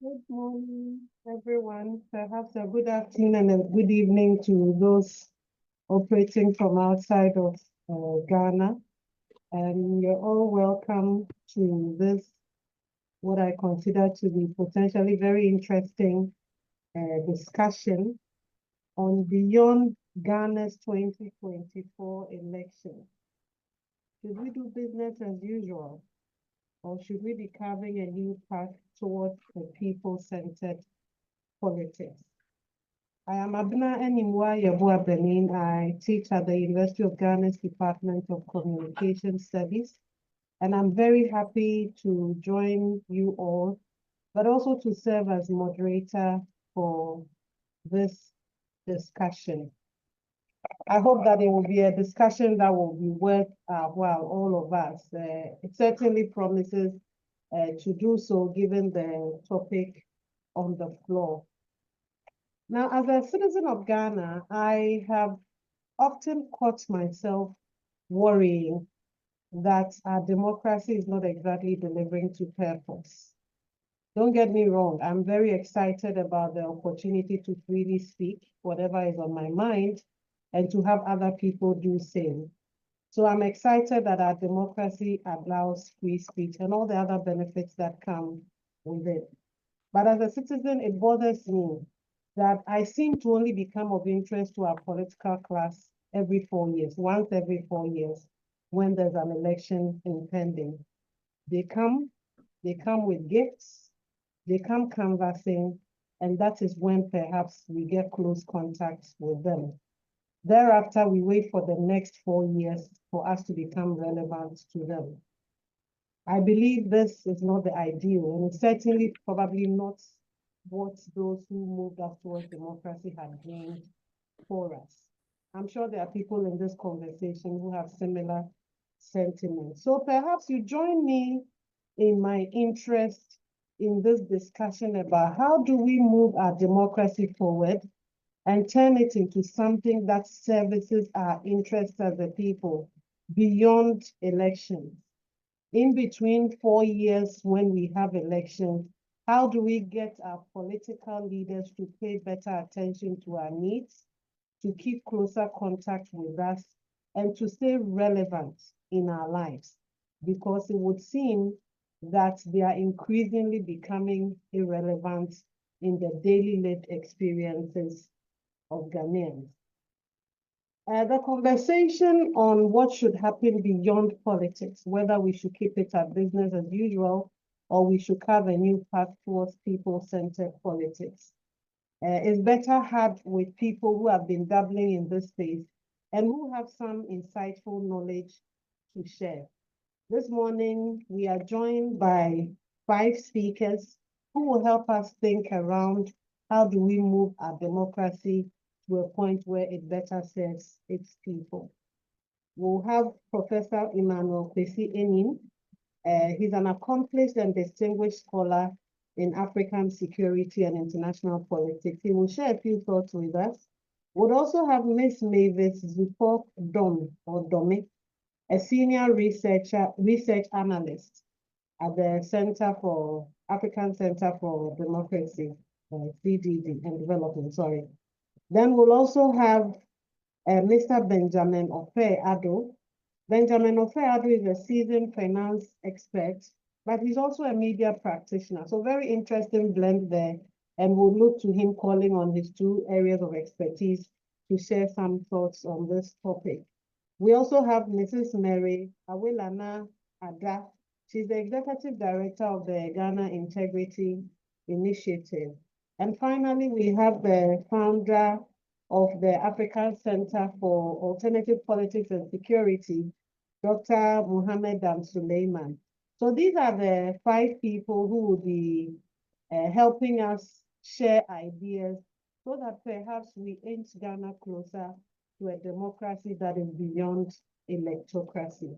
Good morning, everyone. Perhaps a good afternoon and a good evening to those operating from outside of Ghana. And you're all welcome to this, what I consider to be potentially very interesting discussion on beyond Ghana's 2024 election. Should we do business as usual? Or should we be carving a new path towards the people-centered politics? I am Abena Animwaa Yeboah-Banin. I teach at the University of Ghana's Department of Communication Studies, and I'm very happy to join you all, but also to serve as moderator for this discussion. I hope that it will be a discussion that will be worth our while, all of us. It certainly promises to do so given the topic on the floor. Now, as a citizen of Ghana, I have often caught myself worrying that our democracy is not exactly delivering to purpose. Don't get me wrong, I'm very excited about the opportunity to freely speak whatever is on my mind and to have other people do same. So I'm excited that our democracy allows free speech and all the other benefits that come with it. But as a citizen, it bothers me that I seem to only become of interest to our political class every 4 years, once every 4 years, when there's an election impending. They come with gifts, they come canvassing, and that is when perhaps we get close contact with them. Thereafter, we wait for the next 4 years for us to become relevant to them. I believe this is not the ideal, and it's certainly probably not what those who moved us towards democracy had dreamed for us. I'm sure there are people in this conversation who have similar sentiments. So perhaps you join me in my interest in this discussion about how do we move our democracy forward and turn it into something that services our interests as a people beyond elections. In between 4 years when we have elections, how do we get our political leaders to pay better attention to our needs, to keep closer contact with us, and to stay relevant in our lives? Because it would seem that they are increasingly becoming irrelevant in the daily lived experiences of Ghanaians. The conversation on what should happen beyond politics, whether we should keep it at business as usual or we should carve a new path towards people-centered politics, is better had with people who have been dabbling in this space and who have some insightful knowledge to share. This morning, we are joined by 5 speakers who will help us think around how do we move our democracy to a point where it better serves its people. We'll have Professor Emmanuel Kwesi-Anin. He's an accomplished and distinguished scholar in African security and international politics. He will share a few thoughts with us. We'll also have Ms. Mavis Dome, a senior research analyst at the African Center for Democracy, CDD and Development, sorry. Then we'll also have Mr. Benjamin Ofe-Addo. Benjamin Ofe-Addo is a seasoned finance expert, but he's also a media practitioner. So very interesting blend there. And we'll look to him calling on his 2 areas of expertise to share some thoughts on this topic. We also have Mrs. Mary Awelana Ada. She's the Executive Director of the Ghana Integrity Initiative. And finally, we have the founder of the African Center for Alternative Politics and Security, Dr. Mohammed Suleiman. So these are the 5 people who will be helping us share ideas so that perhaps we inch Ghana closer to a democracy that is beyond electocracy.